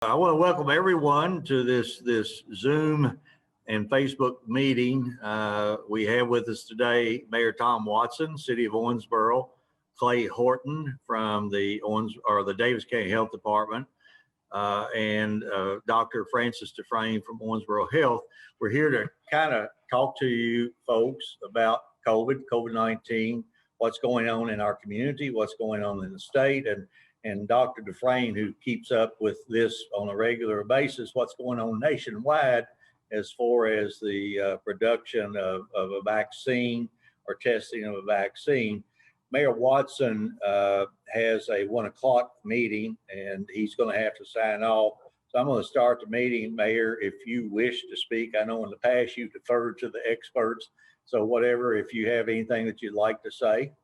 I want to welcome everyone to this Zoom and Facebook meeting. We have with us today Mayor Tom Watson, City of Owensboro, Clay Horton from the Davis County Health Department, and Dr. Francis DuFrayne from Owensboro Health. We're here to kind of talk to you folks about COVID-19, what's going on in our community, what's going on in the state, and Dr. DuFrayne, who keeps up with this on a regular basis, what's going on nationwide as far as the production of a vaccine or testing of a vaccine. Mayor Watson has a 1 o'clock meeting and he's going to have to sign off. So I'm going to start the meeting. Mayor, if you wish to speak, I know in the past you deferred to the experts. So whatever, if you have anything that you'd like to say.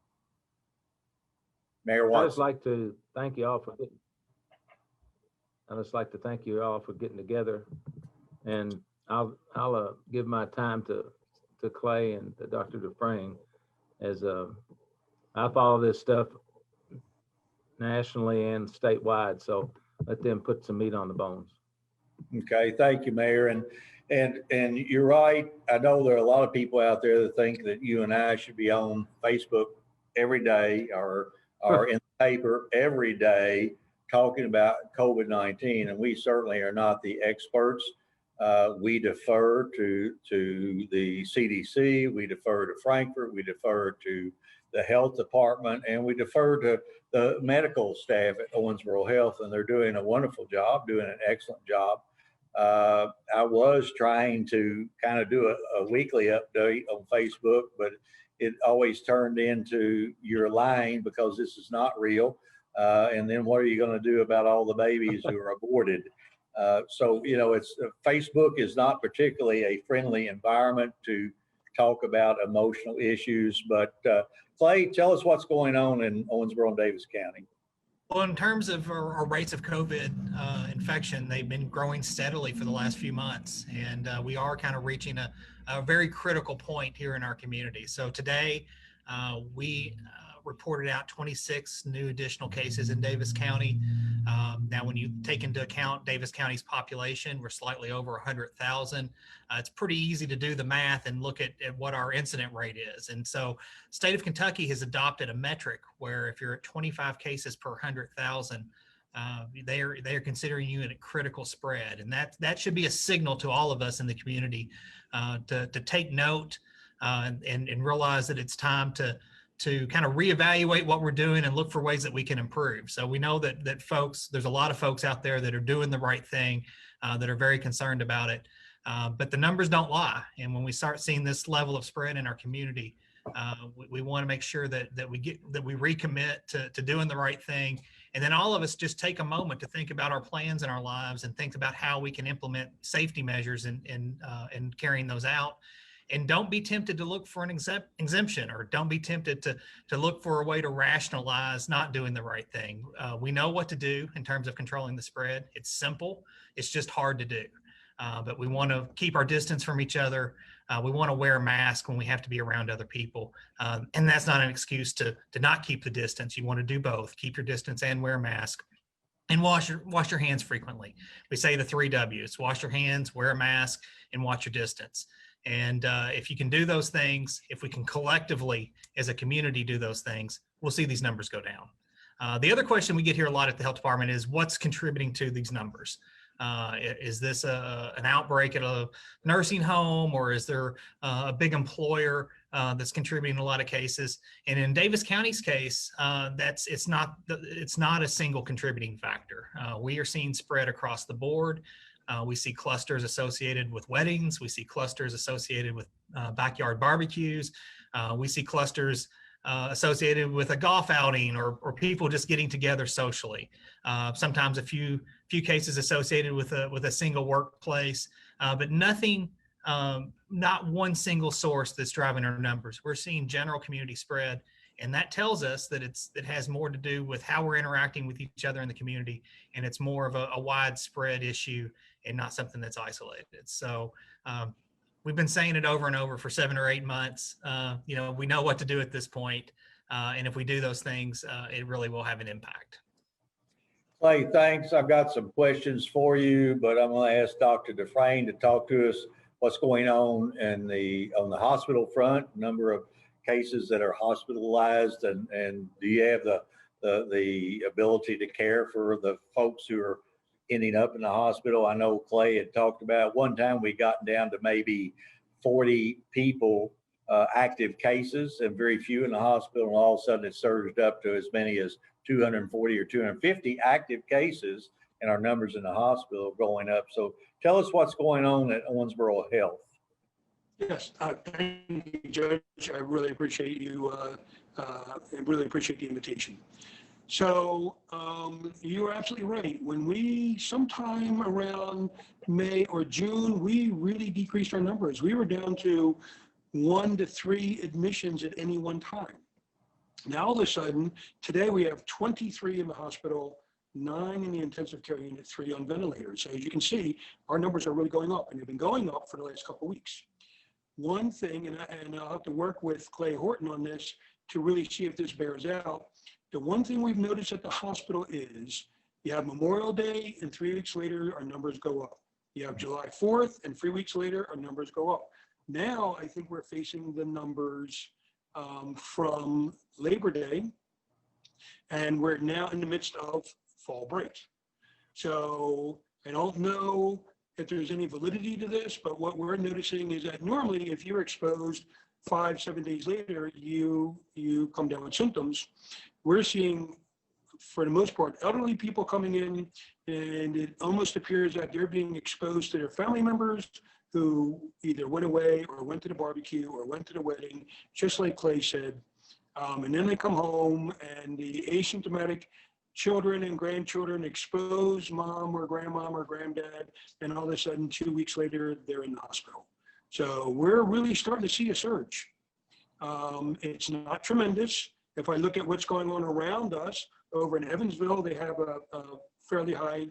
Mayor Watson. I'd just like to thank you all for getting together, and I'll give my time to Clay and to Dr. DuFrayne, as I follow this stuff nationally and statewide, so let them put some meat on the bones. Okay, thank you, Mayor. And you're right. I know there are a lot of people out there that think that you and I should be on Facebook every day or in the paper every day talking about COVID-19, and we certainly are not the experts. We defer to the CDC, we defer to Frankfurt, we defer to the health department, and we defer to the medical staff at Owensboro Health, and they're doing a wonderful job, doing an excellent job. I was trying to kind of do a weekly update on Facebook, but it always turned into you're lying because this is not real. And then what are you going to do about all the babies who are aborted? So, you know, Facebook is not particularly a friendly environment to talk about emotional issues. But Clay, tell us what's going on in Owensboro and Davis County. Well, in terms of our rates of COVID infection, they've been growing steadily for the last few months. And we are kind of reaching a very critical point here in our community. So today we reported out 26 new additional cases in Davis County. Now, when you take into account Davis County's population, we're slightly over 100,000. It's pretty easy to do the math and look at what our incident rate is. And so state of Kentucky has adopted a metric where if you're at 25 cases per 100,000, they are considering you in a critical spread. And that should be a signal to all of us in the community to take note and realize that it's time to kind of reevaluate what we're doing and look for ways that we can improve. So we know that there's a lot of folks out there that are doing the right thing, that are very concerned about it, but the numbers don't lie. And when we start seeing this level of spread in our community, we want to make sure that we recommit to doing the right thing. And then all of us just take a moment to think about our plans in our lives and think about how we can implement safety measures in carrying those out. And don't be tempted to look for an exemption, or don't be tempted to look for a way to rationalize not doing the right thing. We know what to do in terms of controlling the spread. It's simple. It's just hard to do. But we want to keep our distance from each other. We want to wear a mask when we have to be around other people. And that's not an excuse to not keep the distance. You want to do both. Keep your distance and wear a mask. And wash your hands frequently. We say the 3 W's: wash your hands, wear a mask, and watch your distance. And if you can do those things, if we can collectively as a community do those things, we'll see these numbers go down. The other question we get here a lot at the health department is what's contributing to these numbers? Is this an outbreak at a nursing home, or is there a big employer that's contributing a lot of cases? And in Davis County's case, it's not a single contributing factor. We are seeing spread across the board. We see clusters associated with weddings. We see clusters associated with backyard barbecues. We see clusters associated with a golf outing or people just getting together socially. Sometimes a few cases associated with a single workplace, but nothing, not one single source that's driving our numbers. We're seeing general community spread, and that tells us that it has more to do with how we're interacting with each other in the community, and it's more of a widespread issue and not something that's isolated. So we've been saying it over and over for 7 or 8 months. We know what to do at this point. And if we do those things, it really will have an impact. Clay, thanks. I've got some questions for you, but I'm going to ask Dr. DuFrayne to talk to us what's going on on the hospital front, number of cases that are hospitalized, and do you have the ability to care for the folks who are ending up in the hospital? I know Clay had talked about one time we got down to maybe 40 people, active cases, and very few in the hospital, and all of a sudden it surged up to as many as 240 or 250 active cases, and our numbers in the hospital going up. So tell us what's going on at Owensboro Health. Yes, thank you, Judge. I really appreciate you. I really appreciate the invitation. So you're absolutely right. When we, sometime around May or June, we really decreased our numbers. We were down to 1 to 3 admissions at any one time. Now, all of a sudden, today we have 23 in the hospital, 9 in the intensive care unit, 3 on ventilators. So as you can see, our numbers are really going up, and they've been going up for the last couple of weeks. One thing, and I'll have to work with Clay Horton on this to really see if this bears out. The one thing we've noticed at the hospital is you have Memorial Day, and 3 weeks later, our numbers go up. You have July 4th, and 3 weeks later, our numbers go up. Now, I think we're facing the numbers from Labor Day, and we're now in the midst of fall break. So I don't know if there's any validity to this, but what we're noticing is that normally if you're exposed 5-7 days later, you come down with symptoms. We're seeing, for the most part, elderly people coming in, and it almost appears that they're being exposed to their family members who either went away or went to the barbecue or went to the wedding, just like Clay said. And then they come home, and the asymptomatic children and grandchildren expose mom or grandmom or granddad, and all of a sudden 2 weeks later they're in the hospital. So we're really starting to see a surge. It's not tremendous. If I look at what's going on around us, over in Evansville, they have a fairly high,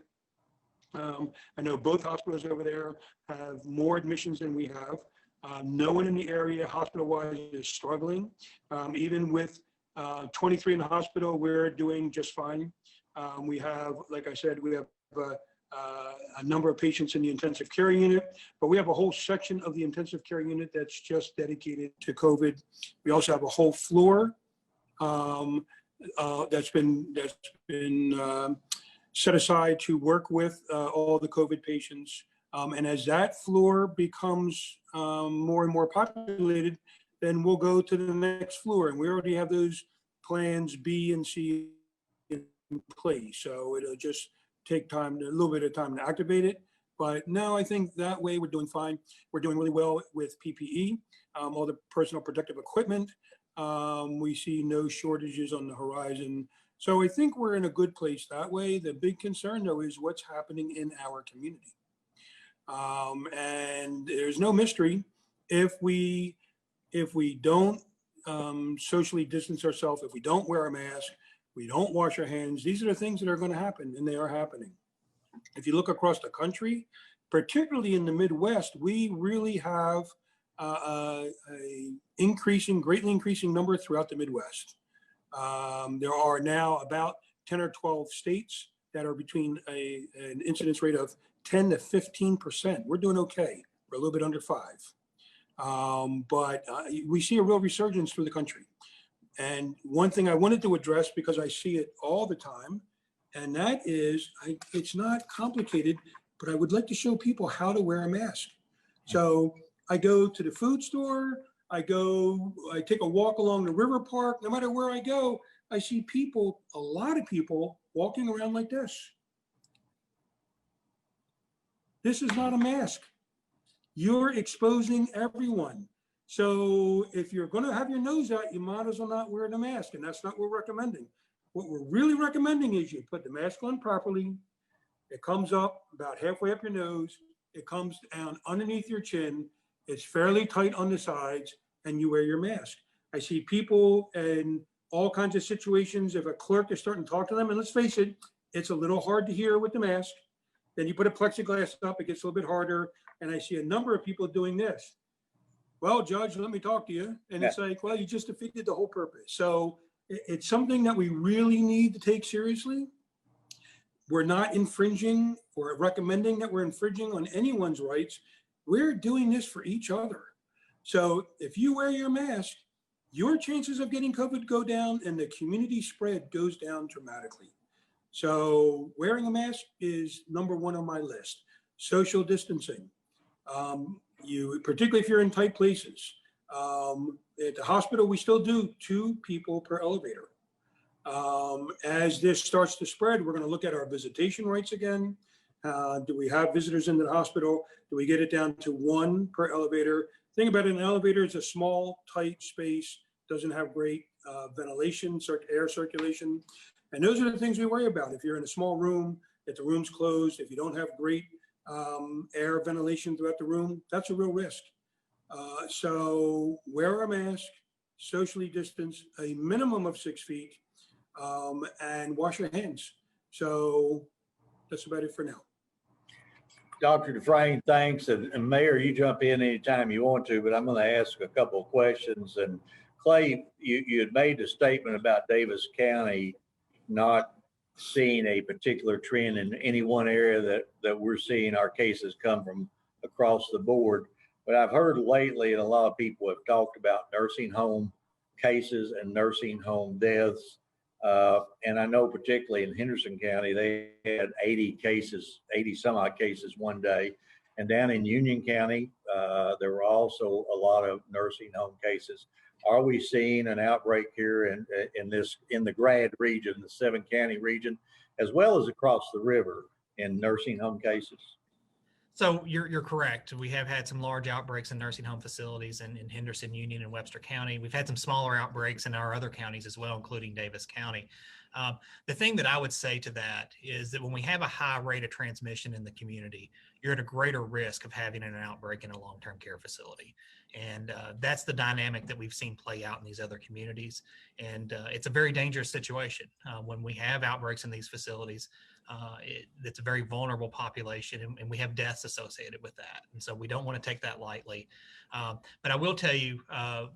I know both hospitals over there have more admissions than we have. No one in the area hospital-wise is struggling. Even with 23 in the hospital, we're doing just fine. We have, like I said, we have a number of patients in the intensive care unit, but we have a whole section of the intensive care unit that's just dedicated to COVID. We also have a whole floor that's been set aside to work with all the COVID patients. And as that floor becomes more and more populated, then we'll go to the next floor. And we already have those plans B and C in place. So it'll just take time, a little bit of time to activate it. But no, I think that way we're doing fine. We're doing really well with PPE, all the personal protective equipment. We see no shortages on the horizon. So I think we're in a good place that way. The big concern, though, is what's happening in our community. And there's no mystery. If we don't socially distance ourselves, if we don't wear a mask, we don't wash our hands, these are the things that are going to happen, and they are happening. If you look across the country, particularly in the Midwest, we really have a greatly increasing number throughout the Midwest. There are now about 10 or 12 states that are between an incidence rate of 10 to 15%. We're doing okay. We're a little bit under 5. But we see a real resurgence through the country. And one thing I wanted to address, because I see it all the time, and that is, it's not complicated, but I would like to show people how to wear a mask. So I go to the food store, I take a walk along the river park. No matter where I go, I see people, a lot of people walking around like this. This is not a mask. You're exposing everyone. So if you're going to have your nose out, you might as well not wear the mask. And that's not what we're recommending. What we're really recommending is you put the mask on properly. It comes up about halfway up your nose. It comes down underneath your chin. It's fairly tight on the sides, and you wear your mask. I see people in all kinds of situations. If a clerk is starting to talk to them, and let's face it, it's a little hard to hear with the mask. Then you put a plexiglass up, it gets a little bit harder. And I see a number of people doing this. Well, Judge, let me talk to you. And it's like, well, you just defeated the whole purpose. So it's something that we really need to take seriously. we're not infringing or recommending that we're infringing on anyone's rights. We're doing this for each other. So if you wear your mask, your chances of getting COVID go down and the community spread goes down dramatically. So wearing a mask is number one on my list. Social distancing. Particularly if you're in tight places. At the hospital, we still do 2 people per elevator. As this starts to spread, we're going to look at our visitation rates again. Do we have visitors in the hospital? Do we get it down to 1 per elevator? Think about it, an elevator is a small, tight space, doesn't have great ventilation, air circulation. And those are the things we worry about. If you're in a small room, if the room's closed, if you don't have great air ventilation throughout the room, that's a real risk. So wear a mask, socially distance, a minimum of 6 feet, and wash your hands. So that's about it for now. Dr. DuFrayne, thanks. And Mayor, you jump in anytime you want to, but I'm going to ask a couple of questions. And Clay, you had made a statement about Davis County not seeing a particular trend in any one area that we're seeing our cases come from across the board. But I've heard lately, and a lot of people have talked about nursing home cases and nursing home deaths. And I know particularly in Henderson County, they had 80 some odd cases one day. And down in Union County, there were also a lot of nursing home cases. Are we seeing an outbreak here in the Grad region, the 7-county region, as well as across the river in nursing home cases? So you're correct. We have had some large outbreaks in nursing home facilities in Henderson, Union, and Webster County. We've had some smaller outbreaks in our other counties as well, including Davis County. The thing that I would say to that is that when we have a high rate of transmission in the community, you're at a greater risk of having an outbreak in a long-term care facility. And that's the dynamic that we've seen play out in these other communities. And it's a very dangerous situation when we have outbreaks in these facilities. It's a very vulnerable population, and we have deaths associated with that. And so we don't want to take that lightly. But I will tell you,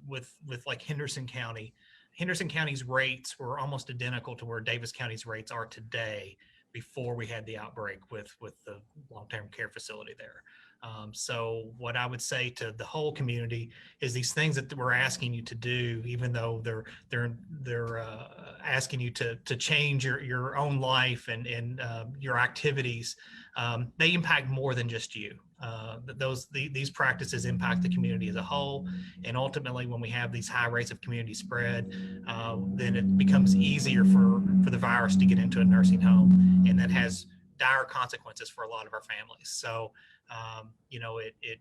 with like Henderson County's rates were almost identical to where Davis County's rates are today before we had the outbreak with the long-term care facility there. So what I would say to the whole community is these things that we're asking you to do, even though they're asking you to change your own life and your activities, they impact more than just you. These practices impact the community as a whole, and ultimately, when we have these high rates of community spread, then it becomes easier for the virus to get into a nursing home, and that has dire consequences for a lot of our families. So, it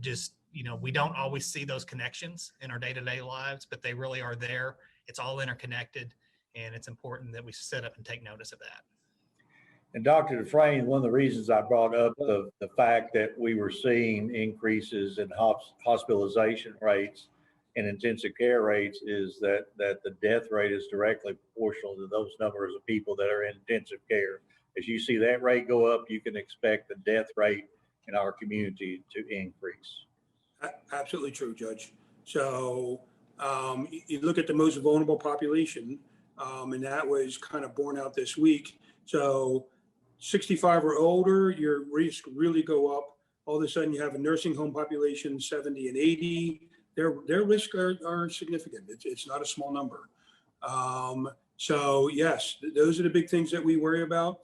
just, we don't always see those connections in our day-to-day lives, but they really are there. It's all interconnected, and it's important that we sit up and take notice of that. And Dr. DuFrayne, one of the reasons I brought up the fact that we were seeing increases in hospitalization rates and intensive care rates is that the death rate is directly proportional to those numbers of people that are in intensive care. As you see that rate go up, you can expect the death rate in our community to increase. Absolutely true, Judge. So you look at the most vulnerable population, and that was kind of borne out this week. So 65 or older, your risk really go up. All of a sudden you have a nursing home population, 70 and 80. Their risks are significant. It's not a small number. So yes, those are the big things that we worry about.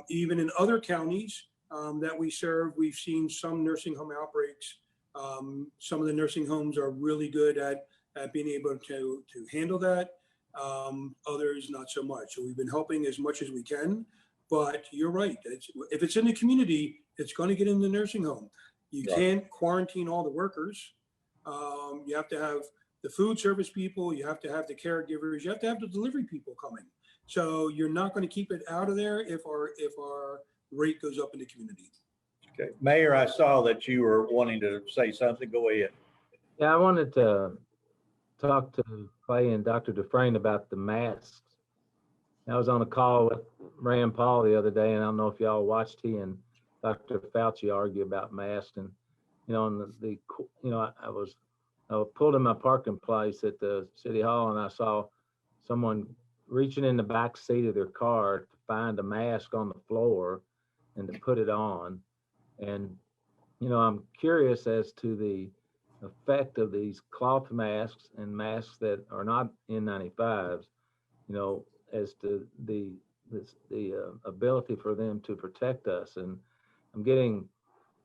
Even in other counties that we serve, we've seen some nursing home outbreaks. Some of the nursing homes are really good at being able to handle that. Others not so much. So we've been helping as much as we can. But you're right. If it's in the community, it's going to get in the nursing home. You can't quarantine all the workers. You have to have the food service people. You have to have the caregivers. You have to have the delivery people coming. So you're not going to keep it out of there if our rate goes up in the community. Okay, Mayor, I saw that you were wanting to say something. Go ahead. Yeah, I wanted to talk to Clay and Dr. DuFrayne about the masks. I was on a call with Rand Paul the other day, and I don't know if y'all watched, he and Dr. Fauci argue about masks. And I pulled in my parking place at the city hall, and I saw someone reaching in the back seat of their car to find a mask on the floor and to put it on. And, I'm curious as to the effect of these cloth masks and masks that are not N95s, as to the ability for them to protect us. And I'm getting,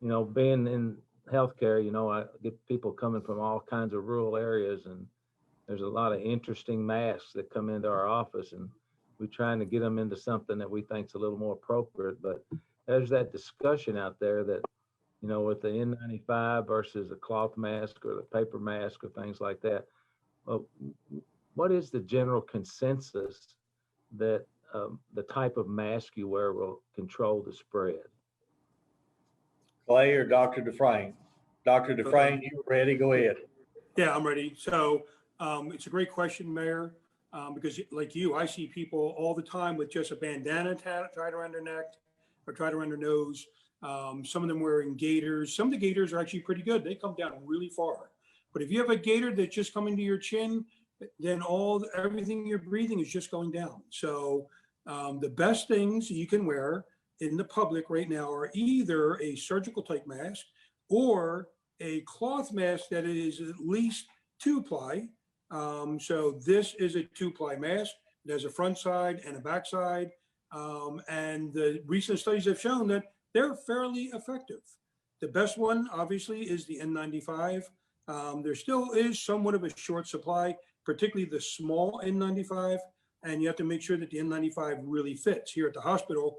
being in healthcare, I get people coming from all kinds of rural areas, and there's a lot of interesting masks that come into our office, and we're trying to get them into something that we think is a little more appropriate. But there's that discussion out there that, with the N95 versus a cloth mask or the paper mask or things like that. Well, what is the general consensus that the type of mask you wear will control the spread? Clay or Dr. DuFrayne? Dr. DuFrayne, you ready? Go ahead. Yeah, I'm ready. So it's a great question, Mayor, because like you, I see people all the time with just a bandana tied around their neck or tied around their nose. Some of them wearing gaiters. Some of the gaiters are actually pretty good. They come down really far. But if you have a gaiter that's just coming to your chin, then everything you're breathing is just going down. So the best things you can wear in the public right now are either a surgical type mask or a cloth mask that is at least 2-ply. So this is a 2-ply mask. It has a front side and a back side. And the recent studies have shown that they're fairly effective. The best one, obviously, is the N95. There still is somewhat of a short supply, particularly the small N95. And you have to make sure that the N95 really fits. Here at the hospital,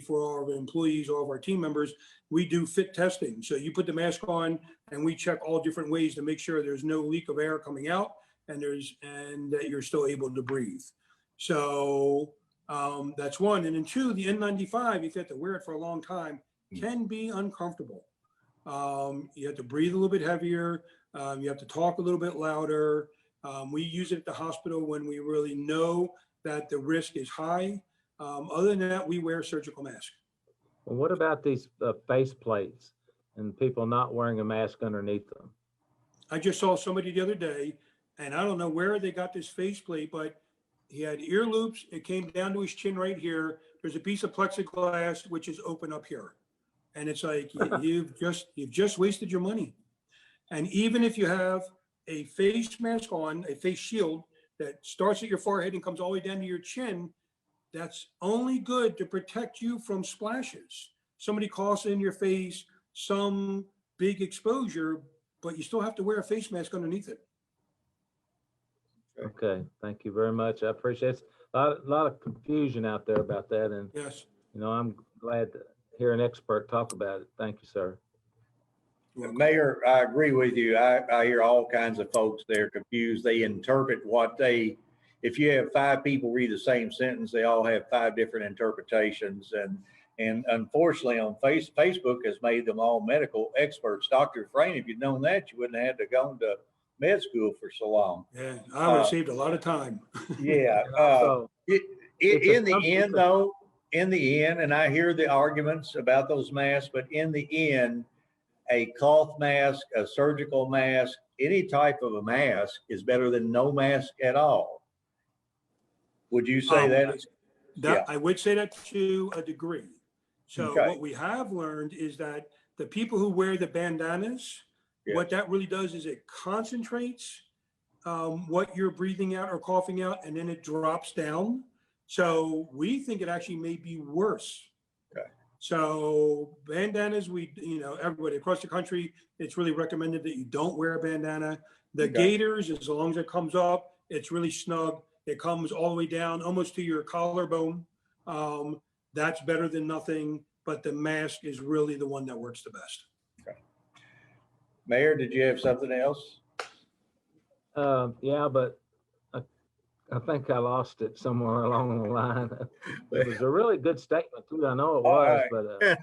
for our employees, all of our team members, we do fit testing. So you put the mask on and we check all different ways to make sure there's no leak of air coming out and that you're still able to breathe. So that's one. And then two, the N95, if you have to wear it for a long time, can be uncomfortable. You have to breathe a little bit heavier. You have to talk a little bit louder. We use it at the hospital when we really know that the risk is high. Other than that, we wear surgical masks. Well, what about these face plates and people not wearing a mask underneath them? I just saw somebody the other day, and I don't know where they got this face plate, but he had ear loops. It came down to his chin right here. There's a piece of plexiglass which is open up here, and it's like you've just wasted your money. And even if you have a face mask on, a face shield that starts at your forehead and comes all the way down to your chin, that's only good to protect you from splashes. Somebody coughs in your face, some big exposure, but you still have to wear a face mask underneath it. Okay, thank you very much. I appreciate it. A lot of confusion out there about that, and Yes. I'm glad to hear an expert talk about it. Thank you, sir. Mayor, I agree with you. I hear all kinds of folks, they're confused. They interpret if you have 5 people read the same sentence, they all have 5 different interpretations. And unfortunately on Facebook has made them all medical experts. Dr. Fraim, if you'd known that, you wouldn't have had to go to med school for so long. Yeah, I would have saved a lot of time. Yeah. In the end, and I hear the arguments about those masks, but in the end, a cloth mask, a surgical mask, any type of a mask is better than no mask at all. Would you say that? Yeah. I would say that to a degree. So Okay. What we have learned is that the people who wear the bandanas, Yes. what that really does is it concentrates what you're breathing out or coughing out, and then it drops down. So we think it actually may be worse. Okay. So bandanas, everybody across the country, it's really recommended that you don't wear a bandana. The gaiters, as long as it comes up, it's really snug. It comes all the way down almost to your collarbone. That's better than nothing, but the mask is really the one that works the best. Okay. Mayor, did you have something else? Yeah, but I think I lost it somewhere along the line. It was a really good statement too. I know it was, right. but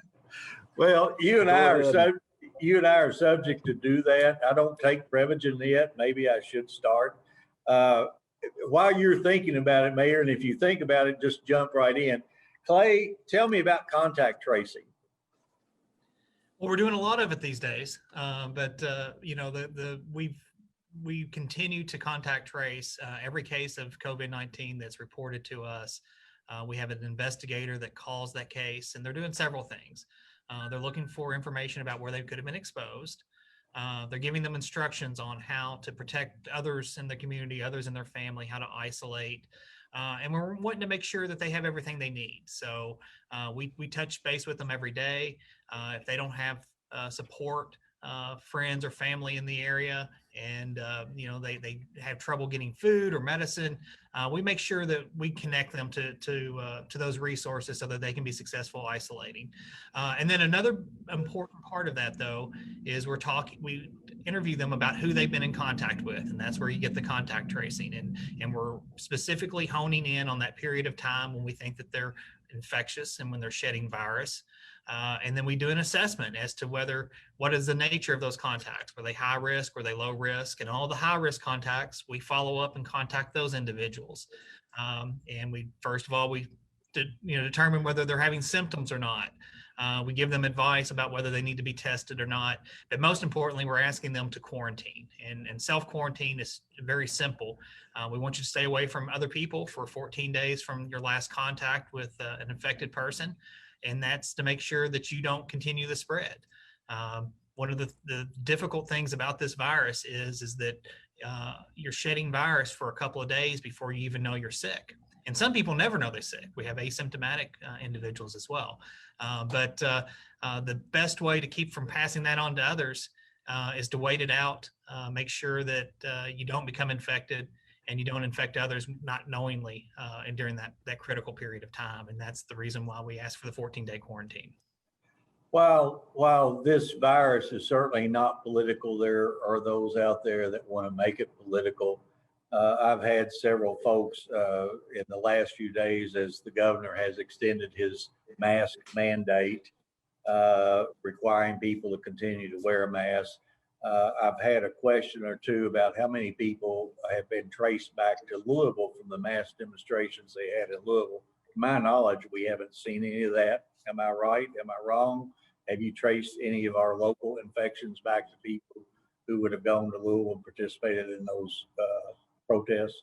well, you and I are subject to do that. I don't take Prevagen yet. Maybe I should start. While you're thinking about it, Mayor, and if you think about it, just jump right in. Clay, tell me about contact tracing. Well, we're doing a lot of it these days, but we've we continue to contact trace every case of COVID-19 that's reported to us. We have an investigator that calls that case, and they're doing several things. They're looking for information about where they could have been exposed. They're giving them instructions on how to protect others in the community, others in their family, how to isolate. And we're wanting to make sure that they have everything they need. So we touch base with them every day. If they don't have support, friends or family in the area, and they have trouble getting food or medicine, we make sure that we connect them to those resources so that they can be successful isolating. And then another important part of that, though, is we interview them about who they've been in contact with, and that's where you get the contact tracing, and we're specifically honing in on that period of time when we think that they're infectious and when they're shedding virus. And then we do an assessment as to what is the nature of those contacts. Were they high risk? Were they low risk? And all the high risk contacts, we follow up and contact those individuals. And we, first of all, determine whether they're having symptoms or not. We give them advice about whether they need to be tested or not. But most importantly, we're asking them to quarantine. And self-quarantine is very simple. We want you to stay away from other people for 14 days from your last contact with an infected person. And that's to make sure that you don't continue the spread. One of the difficult things about this virus is that you're shedding virus for a couple of days before you even know you're sick. And some people never know they're sick. We have asymptomatic individuals as well. But the best way to keep from passing that on to others is to wait it out, make sure that you don't become infected and you don't infect others not knowingly and during that critical period of time. And that's the reason why we ask for the 14-day quarantine. While this virus is certainly not political, there are those out there that want to make it political. I've had several folks in the last few days, as the governor has extended his mask mandate, requiring people to continue to wear a mask. I've had a question or two about how many people have been traced back to Louisville from the mass demonstrations they had in Louisville. To my knowledge, we haven't seen any of that. Am I right? Am I wrong? Have you traced any of our local infections back to people who would have gone to Louisville and participated in those protests?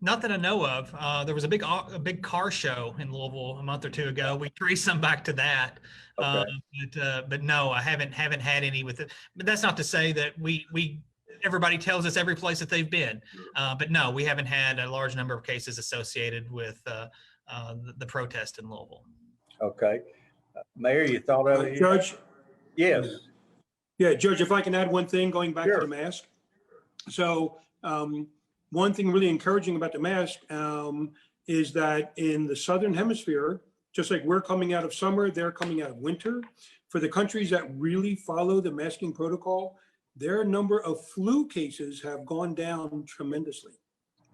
Not that I know of. There was a big car show in Louisville a month or two ago. We traced some back to that, Okay. but no, I haven't had any with it. But that's not to say that everybody tells us every place that they've been. But no, we haven't had a large number of cases associated with the protest in Louisville. Okay, Mayor, you thought of it? Judge? Yes. Yeah, Judge, if I can add one thing going back Sure. to the mask. So one thing really encouraging about the mask is that in the Southern Hemisphere, just like we're coming out of summer, they're coming out of winter. For the countries that really follow the masking protocol, their number of flu cases have gone down tremendously.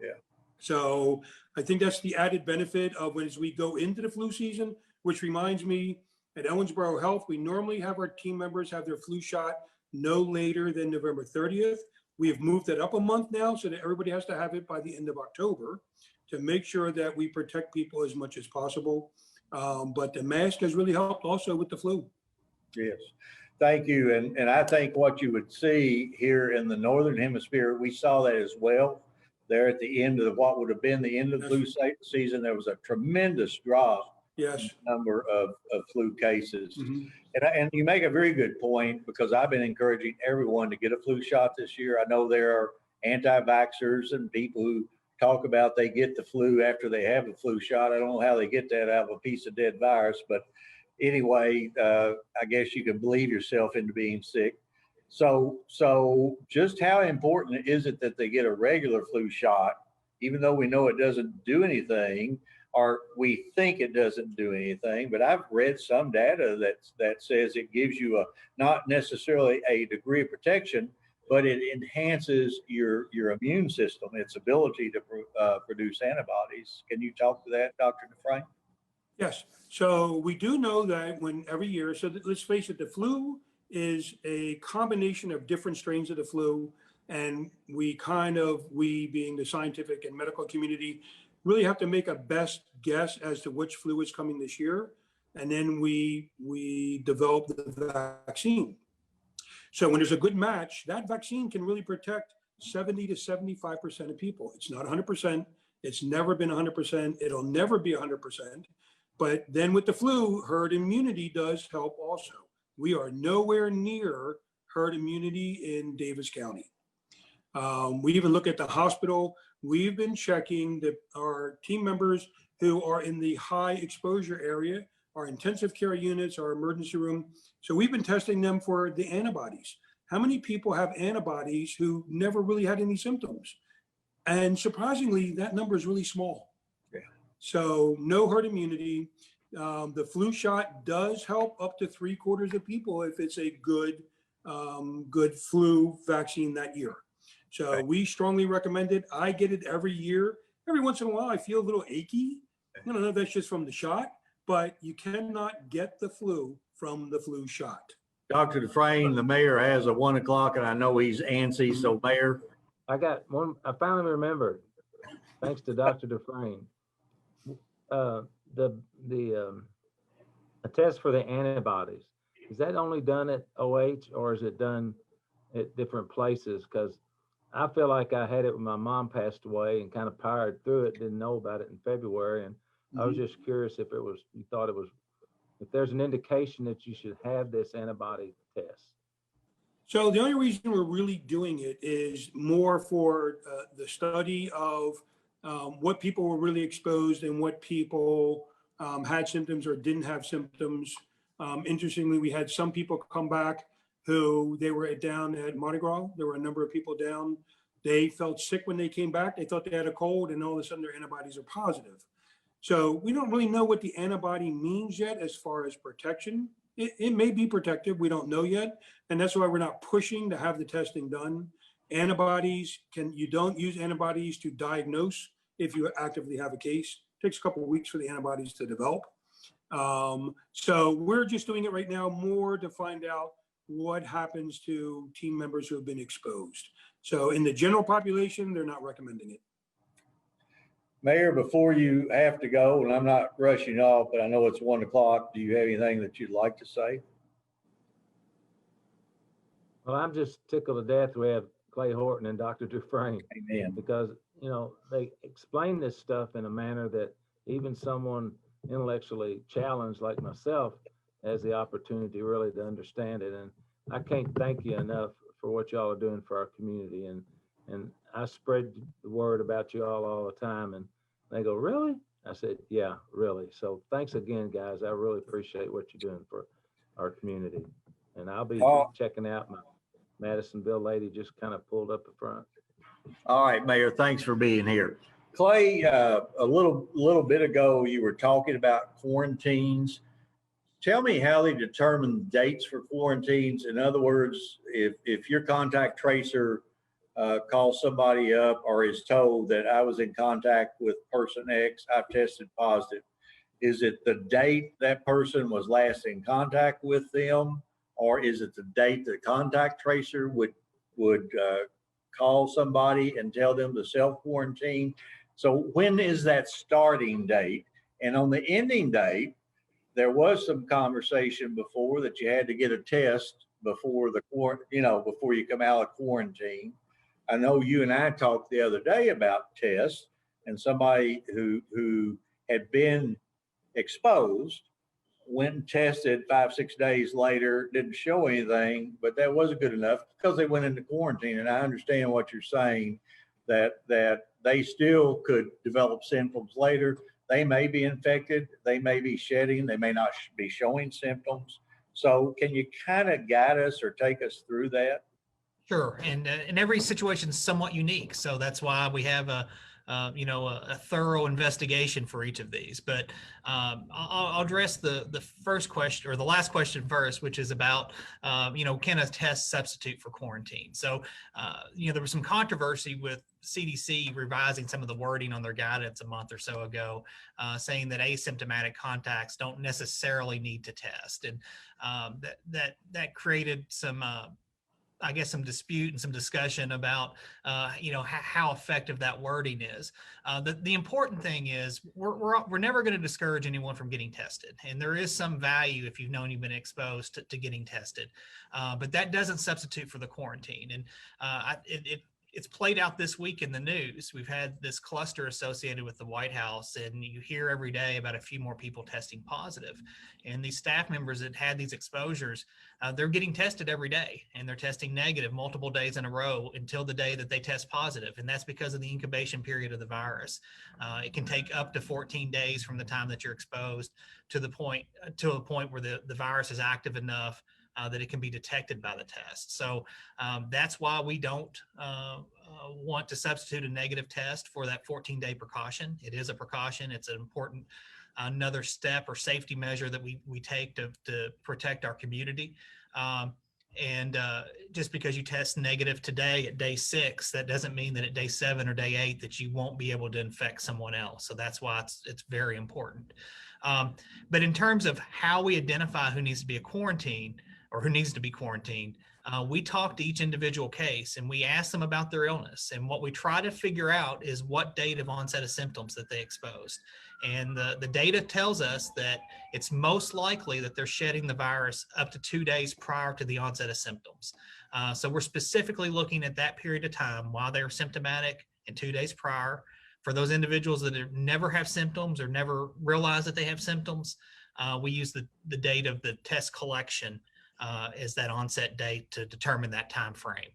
Yeah. So I think that's the added benefit of as we go into the flu season, which reminds me, at Owensboro Health, we normally have our team members have their flu shot no later than November 30th. We have moved it up a month now so that everybody has to have it by the end of October to make sure that we protect people as much as possible. But the mask has really helped also with the flu. Yes, thank you. And I think what you would see here in the Northern Hemisphere, we saw that as well. There at the end of what would have been the end of the flu season, there was a tremendous drop. Yes. Number of flu cases. Mm-hmm. And you make a very good point, because I've been encouraging everyone to get a flu shot this year. I know there are anti-vaxxers and people who talk about they get the flu after they have a flu shot. I don't know how they get that out of a piece of dead virus, but anyway, I guess you can believe yourself into being sick. So just how important is it that they get a regular flu shot, even though we know it doesn't do anything, or we think it doesn't do anything? But I've read some data that says it gives you not necessarily a degree of protection, but it enhances your immune system, its ability to produce antibodies. Can you talk to that, Dr. DuFrayne? Yes. So we do know that every year, so let's face it, the flu is a combination of different strains of the flu. And we being the scientific and medical community, really have to make a best guess as to which flu is coming this year. And then we develop the vaccine. So when there's a good match, that vaccine can really protect 70 to 75% of people. It's not 100%. It's never been 100%. It'll never be 100%. But then with the flu, herd immunity does help also. We are nowhere near herd immunity in Davis County. We even look at the hospital. We've been checking our team members who are in the high exposure area, our intensive care units, our emergency room. So we've been testing them for the antibodies. How many people have antibodies who never really had any symptoms? And surprisingly, that number is really small. Yeah. So no herd immunity. The flu shot does help up to 3/4 of people if it's a good flu vaccine that year. So we strongly recommend it. I get it every year. Every once in a while, I feel a little achy. I don't know if that's just from the shot, but you cannot get the flu from the flu shot. Dr. DuFrayne, the mayor has a 1 o'clock, and I know he's antsy. So, Mayor, I got one. I finally remembered, thanks to Dr. DuFrayne. A test for the antibodies, is that only done at OH or is it done at different places? Because I feel like I had it when my mom passed away and kind of powered through it, didn't know about it in February. And I was just curious if you thought it was, if there's an indication that you should have this antibody test. So the only reason we're really doing it is more for the study of what people were really exposed and what people had symptoms or didn't have symptoms. Interestingly, we had some people come back who they were down at Mardi Gras. There were a number of people down. They felt sick when they came back. They thought they had a cold, and all of a sudden their antibodies are positive. So we don't really know what the antibody means yet as far as protection. It may be protective. We don't know yet. And that's why we're not pushing to have the testing done. Antibodies, you don't use antibodies to diagnose if you actively have a case. It takes a couple of weeks for the antibodies to develop. So we're just doing it right now more to find out what happens to team members who have been exposed. So in the general population, they're not recommending it. Mayor, before you have to go, and I'm not rushing off, but I know it's 1 o'clock, do you have anything that you'd like to say? Well, I'm just tickled to death we have Clay Horton and Dr. DuFrayne. Amen. Because, you know, they explain this stuff in a manner that even someone intellectually challenged like myself has the opportunity really to understand it. And I can't thank you enough for what y'all are doing for our community. And I spread the word about you all the time. And they go, really? I said, yeah, really. So thanks again, guys. I really appreciate what you're doing for our community. And I'll be checking out. My Madisonville lady just kind of pulled up the front. All right, Mayor, thanks for being here. Clay, a little bit ago, you were talking about quarantines. Tell me how they determine dates for quarantines. In other words, if your contact tracer calls somebody up or is told that I was in contact with person X, I've tested positive, is it the date that person was last in contact with them, or is it the date the contact tracer would call somebody and tell them to self-quarantine? So when is that starting date? And on the ending date, there was some conversation before that you had to get a test before before you come out of quarantine. I know you and I talked the other day about tests, and somebody who had been exposed went and tested 5-6 days later, didn't show anything, but that wasn't good enough because they went into quarantine. And I understand what you're saying, that they still could develop symptoms later. They may be infected, they may be shedding, they may not be showing symptoms. So can you kind of guide us or take us through that? Sure, and every situation is somewhat unique, so that's why we have a thorough investigation for each of these. But I'll address the first question, or the last question first, which is about can a test substitute for quarantine? So there was some controversy with CDC revising some of the wording on their guidance a month or so ago, saying that asymptomatic contacts don't necessarily need to test, and that created some some dispute and some discussion about, how effective that wording is. The important thing is we're never going to discourage anyone from getting tested. And there is some value if you've known you've been exposed to getting tested. But that doesn't substitute for the quarantine. And it's played out this week in the news. We've had this cluster associated with the White House, and you hear every day about a few more people testing positive. And these staff members that had these exposures, they're getting tested every day, and they're testing negative multiple days in a row until the day that they test positive. And that's because of the incubation period of the virus. It can take up to 14 days from the time that you're exposed to a point where the virus is active enough that it can be detected by the test. So that's why we don't want to substitute a negative test for that 14-day precaution. It is a precaution. It's an important another step or safety measure that we take to protect our community. Just because you test negative today at day 6, that doesn't mean that at day 7 or day 8 that you won't be able to infect someone else. So that's why it's very important. But in terms of how we identify who needs to be quarantined, we talk to each individual case and we ask them about their illness. And what we try to figure out is what date of onset of symptoms that they exposed. And the data tells us that it's most likely that they're shedding the virus up to 2 days prior to the onset of symptoms. So we're specifically looking at that period of time while they're symptomatic and 2 days prior. For those individuals that never have symptoms or never realize that they have symptoms, we use the date of the test collection as that onset date to determine that time frame.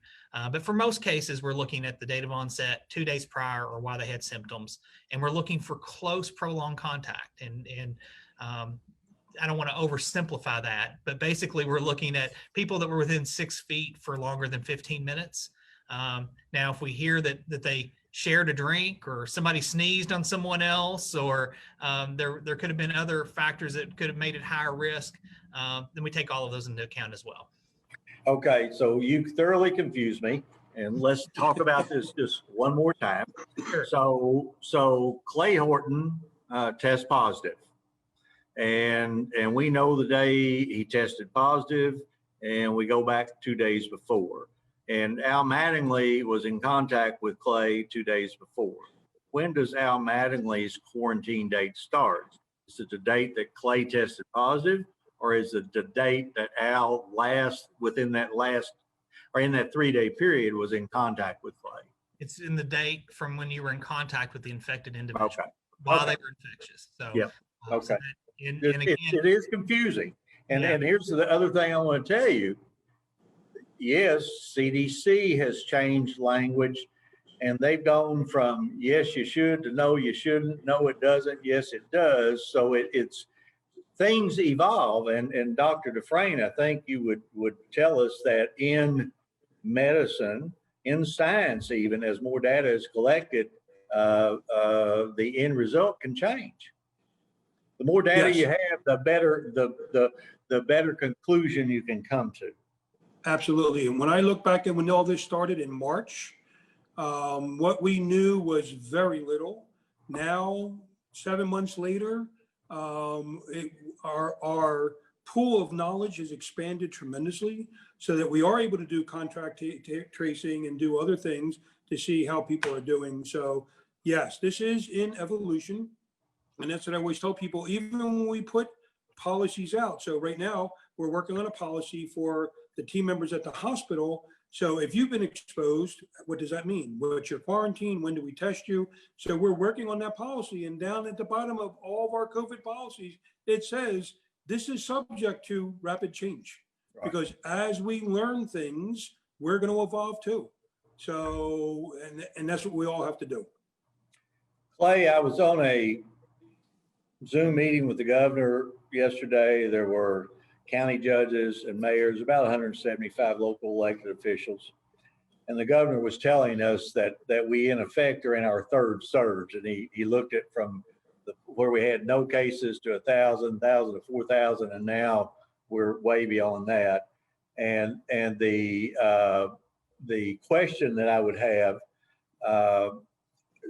But for most cases, we're looking at the date of onset 2 days prior or while they had symptoms, and we're looking for close prolonged contact. And I don't want to oversimplify that, but basically we're looking at people that were within 6 feet for longer than 15 minutes. Now, if we hear that they shared a drink or somebody sneezed on someone else, or there could have been other factors that could have made it higher risk, then we take all of those into account as well. Okay, so you thoroughly confused me, and let's talk about this just one more time. Sure. So Clay Horton test positive, and we know the day he tested positive, and we go back 2 days before. And Al Mattingly was in contact with Clay 2 days before. When does Al Mattingly's quarantine date start? Is it the date that Clay tested positive, or is it the date that Al in that 3-day period was in contact with Clay? It's in the date from when you were in contact with the infected individual while they were infectious. So, yeah. So that, and again, it is confusing. And here's the other thing I want to tell you. Yes, CDC has changed language, and they've gone from yes, you should to no, you shouldn't. No, it doesn't. Yes, it does. So it's things evolve. And Dr. DuFrayne, I think you would tell us that in medicine, in science, even as more data is collected, the end result can change. The more data you have, the better the better conclusion you can come to. Absolutely. And when I look back at when all this started in March, what we knew was very little. Now, 7 months later, our pool of knowledge has expanded tremendously so that we are able to do contact tracing and do other things to see how people are doing. So yes, this is in evolution. And that's what I always tell people, even when we put policies out. So right now we're working on a policy for the team members at the hospital. So if you've been exposed, what does that mean? What's your quarantine? When do we test you? So we're working on that policy, and down at the bottom of all of our COVID policies, it says this is subject to rapid change. Right. Because as we learn things, we're going to evolve too. So, and that's what we all have to do. Clay, I was on a Zoom meeting with the governor yesterday. There were county judges and mayors, about 175 local elected officials. And the governor was telling us that we in effect are in our third surge. And he looked at from where we had no cases to 1,000, 1,000 to 4,000, and now we're way beyond that. And the question that I would have,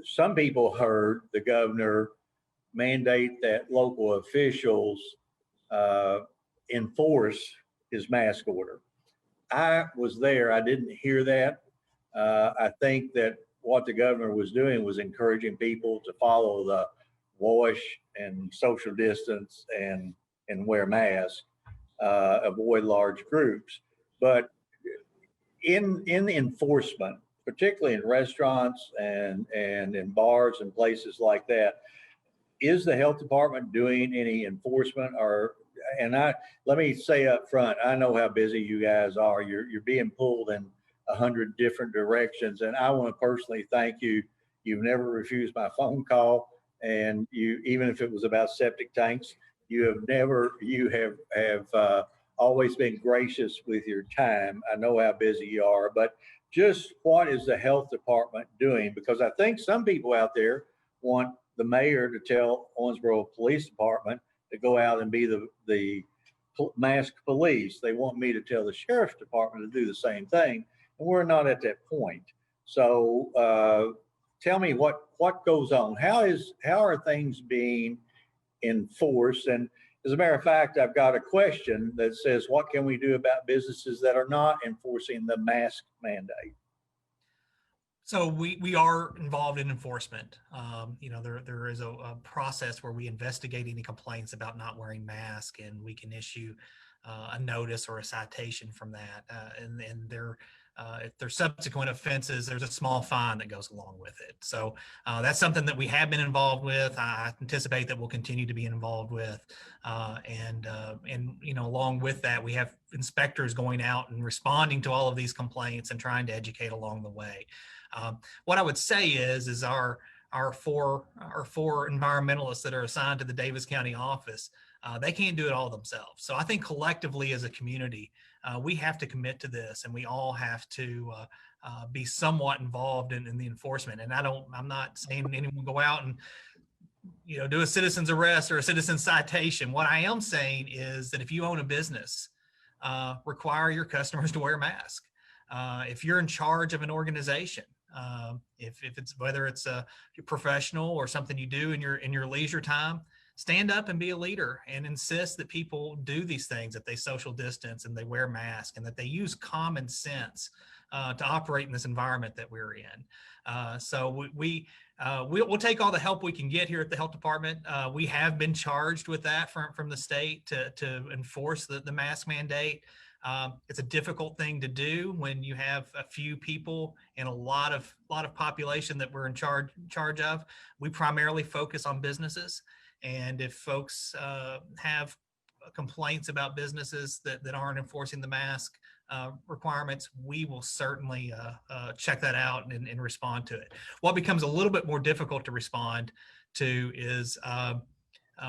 some people heard the governor mandate that local officials enforce his mask order. I was there. I didn't hear that. I think that what the governor was doing was encouraging people to follow the wash and social distance and wear masks, avoid large groups. But in the enforcement, particularly in restaurants and in bars and places like that. Is the health department doing any enforcement let me say up front, I know how busy you guys are. You're being pulled in 100 different directions. And I want to personally thank you. You've never refused my phone call. And even if it was about septic tanks, you have always been gracious with your time. I know how busy you are, but just what is the health department doing? Because I think some people out there want the mayor to tell Owensboro Police Department to go out and be the masked police. They want me to tell the sheriff's department to do the same thing, and we're not at that point. So tell me what goes on. How are things being enforced? And as a matter of fact, I've got a question that says, what can we do about businesses that are not enforcing the mask mandate? So we are involved in enforcement. There is a process where we investigate any complaints about not wearing masks, and we can issue a notice or a citation from that. And if there's subsequent offenses, there's a small fine that goes along with it. So that's something that we have been involved with. I anticipate that we'll continue to be involved with. And along with that, we have inspectors going out and responding to all of these complaints and trying to educate along the way. What I would say is our four environmentalists that are assigned to the Davis County office, they can't do it all themselves. So I think collectively as a community, we have to commit to this, and we all have to be somewhat involved in the enforcement. And I'm not saying anyone go out and do a citizen's arrest or a citizen's citation. What I am saying is that if you own a business, require your customers to wear a mask. If you're in charge of an organization, if it's whether it's a professional or something you do in your leisure time, stand up and be a leader and insist that people do these things, that they social distance and they wear masks and that they use common sense to operate in this environment that we're in. So we'll take all the help we can get here at the health department. We have been charged with that from the state to enforce the mask mandate. It's a difficult thing to do when you have a few people and a lot of population that we're in charge of. We primarily focus on businesses, and if folks have complaints about businesses that aren't enforcing the mask requirements, we will certainly check that out and respond to it. What becomes a little bit more difficult to respond to is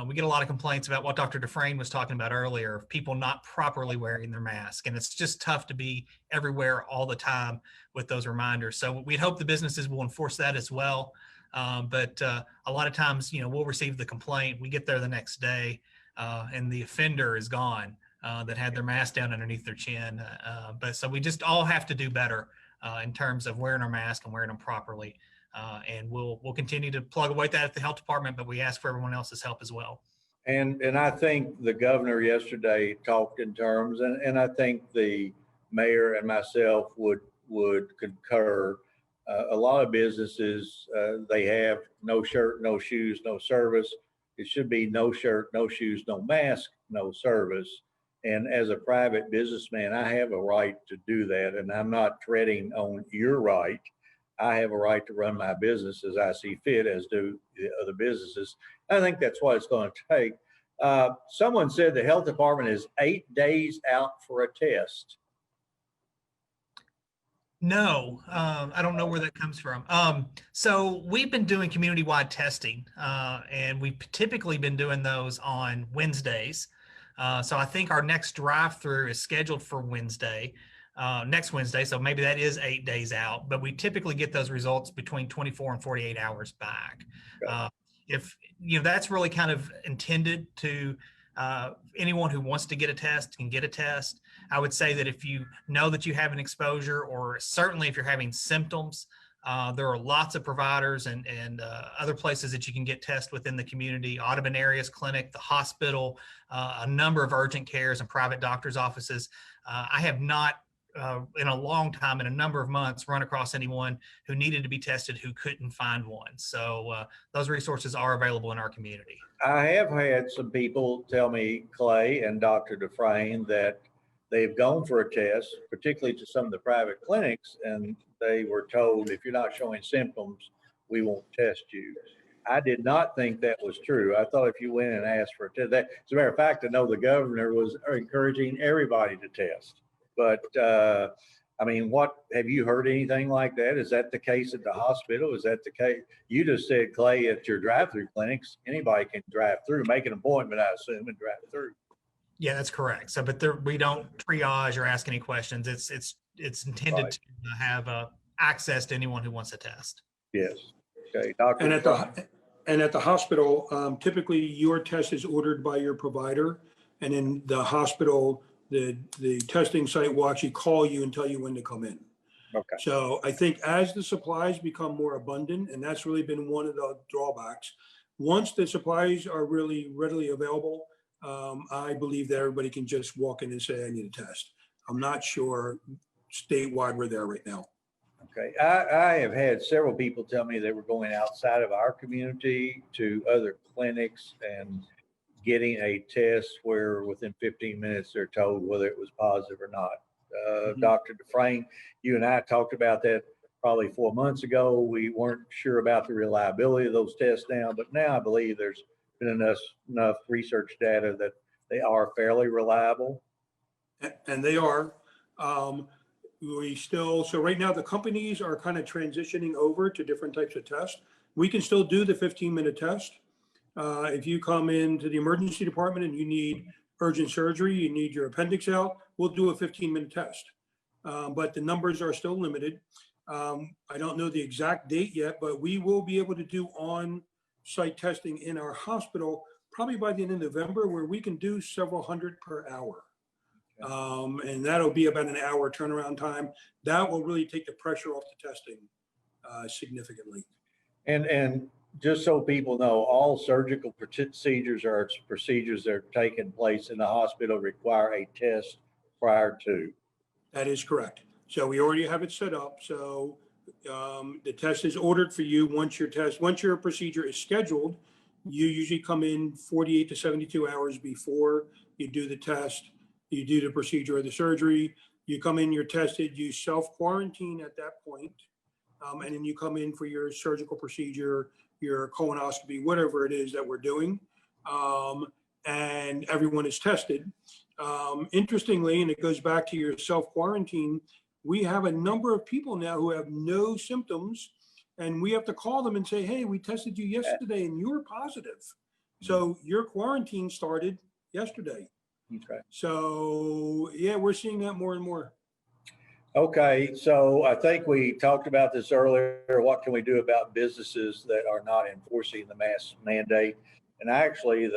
we get a lot of complaints about what Dr. DuFrayne was talking about earlier, of people not properly wearing their mask. And it's just tough to be everywhere all the time with those reminders. So we'd hope the businesses will enforce that as well. But a lot of times, we'll receive the complaint, we get there the next day, and the offender is gone that had their mask down underneath their chin. So we just all have to do better in terms of wearing our mask and wearing them properly. And we'll continue to plug away at the health department, but we ask for everyone else's help as well. And I think the governor yesterday talked in terms, and I think the mayor and myself would concur. A lot of businesses, they have no shirt, no shoes, no service. It should be no shirt, no shoes, no mask, no service. And as a private businessman, I have a right to do that. And I'm not treading on your right. I have a right to run my business as I see fit, as do the other businesses. I think that's what it's going to take. Someone said the health department is 8 days out for a test. No, I don't know where that comes from. So we've been doing community-wide testing, and we've typically been doing those on Wednesdays. So I think our next drive-through is scheduled for next Wednesday. So maybe that is 8 days out, but we typically get those results between 24 and 48 hours back. Okay. If that's really kind of intended to anyone who wants to get a test can get a test. I would say that if you know that you have an exposure, or certainly if you're having symptoms, there are lots of providers and other places that you can get tests within the community. Audubon Areas Clinic, the hospital, a number of urgent cares and private doctors' offices. I have not in a long time, in a number of months, run across anyone who needed to be tested who couldn't find one. So those resources are available in our community. I have had some people tell me, Clay and Dr. DuFrayne, that they've gone for a test, particularly to some of the private clinics, and they were told, if you're not showing symptoms, we won't test you. I did not think that was true. I thought if you went and asked for a test, as a matter of fact, I know the governor was encouraging everybody to test. But I mean, have you heard anything like that? Is that the case at the hospital? Is that the case? You just said, Clay, at your drive-through clinics, anybody can drive through, make an appointment, I assume, and drive through. Yeah, that's correct. So, but we don't triage or ask any questions. It's intended Right. to have access to anyone who wants to test. Yes. Okay, Dr. And at the hospital, typically your test is ordered by your provider, and in the hospital, the testing site will actually call you and tell you when to come in. Okay. So I think as the supplies become more abundant, and that's really been one of the drawbacks, once the supplies are really readily available, I believe that everybody can just walk in and say, I need a test. I'm not sure statewide we're there right now. Okay, I have had several people tell me they were going outside of our community to other clinics and getting a test where within 15 minutes they're told whether it was positive or not. Dr. DuFrayne, you and I talked about that probably 4 months ago. We weren't sure about the reliability of those tests now, but now I believe there's been enough research data that they are fairly reliable. And they are. So right now the companies are kind of transitioning over to different types of tests. We can still do the 15-minute test. If you come into the emergency department and you need urgent surgery, you need your appendix out, we'll do a 15-minute test. But the numbers are still limited. I don't know the exact date yet, but we will be able to do on-site testing in our hospital probably by the end of November, where we can do several hundred per hour. And that'll be about an hour turnaround time. That will really take the pressure off the testing significantly. And just so people know, all surgical procedures are procedures that are taking place in the hospital require a test prior to. That is correct. So we already have it set up. So the test is ordered for you. Once your procedure is scheduled, you usually come in 48 to 72 hours before you do the test. You do the procedure or the surgery. You come in, you're tested, you self-quarantine at that point, and then you come in for your surgical procedure, your colonoscopy, whatever it is that we're doing, and everyone is tested. Interestingly, and it goes back to your self-quarantine, we have a number of people now who have no symptoms, and we have to call them and say, hey, we tested you yesterday and you were positive. So your quarantine started yesterday. Okay. So yeah, we're seeing that more and more. Okay, so I think we talked about this earlier. What can we do about businesses that are not enforcing the mask mandate? And actually,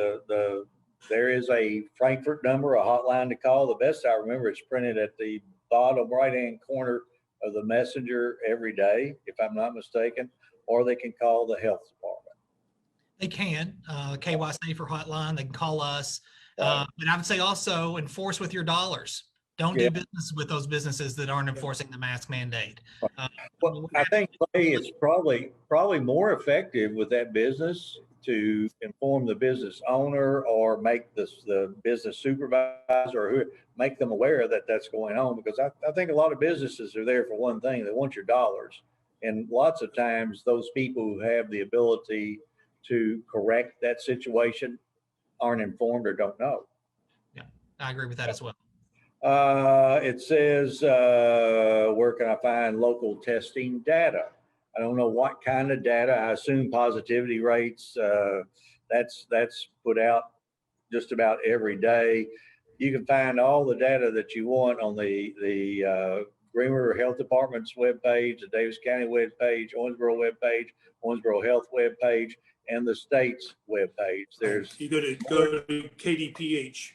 there is a Frankfurt number, a hotline to call. The best I remember, it's printed at the bottom right-hand corner of the messenger every day, if I'm not mistaken, or they can call the health department. They can, KY Safer hotline, they can call us. And I would say also enforce with your dollars. Don't do business with those businesses that aren't enforcing the mask mandate. Well, I think, Clay, it's probably more effective with that business to inform the business owner or make the business supervisor or make them aware that that's going on, because I think a lot of businesses are there for one thing. They want your dollars. And lots of times those people who have the ability to correct that situation aren't informed or don't know. Yeah, I agree with that as well. It says, where can I find local testing data? I don't know what kind of data. I assume positivity rates. That's put out just about every day. You can find all the data that you want on the Green River Health Department's webpage, the Davis County webpage, Owensboro webpage, Owensboro Health webpage, and the state's webpage. There's you go to KDPH.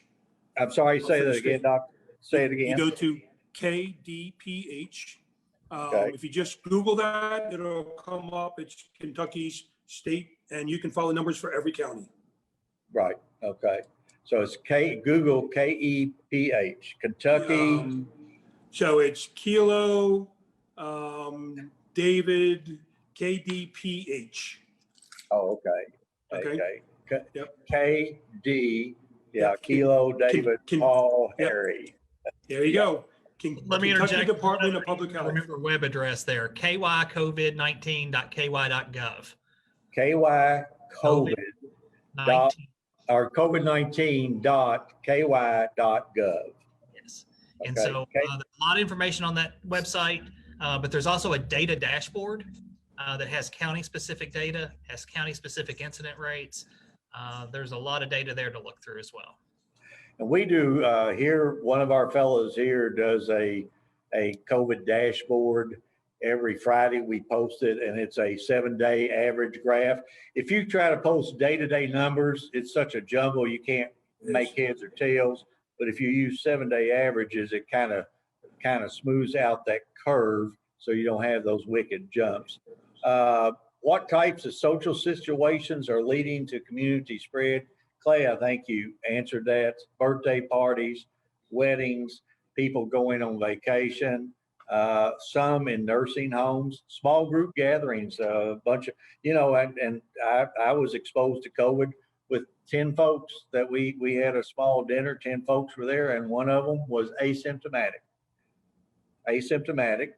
I'm sorry, say that again, Doctor. Say it again. You go to KDPH. Okay. If you just Google that, it'll come up. It's Kentucky's state, and you can follow numbers for every county. Right. Okay. So it's Google KEPH, Kentucky. So it's Kilo, David, KDPH. Oh, okay. Okay. Yep. KD. Yeah. Kilo, David, Paul, Harry. There you go. Let me Kentucky interject. Department of Public Health. Remember web address there, kycovid19.ky.gov. KY COVID dot 19. or COVID-19.ky.gov. Yes. And Okay. so there's a lot of information on that website, but there's also a data dashboard that has county-specific data, has county-specific incident rates. There's a lot of data there to look through as well. And we do here, one of our fellows here does a COVID dashboard. Every Friday we post it, and it's a 7-day average graph. If you try to post day-to-day numbers, it's such a jumble, you can't make heads or tails. But if you use 7-day averages, it kind of smooths out that curve so you don't have those wicked jumps. What types of social situations are leading to community spread? Clay, I think you answered that. Birthday parties, weddings, people going on vacation, some in nursing homes, small group gatherings, a bunch of, and I was exposed to COVID with 10 folks that we had a small dinner, 10 folks were there, and one of them was asymptomatic,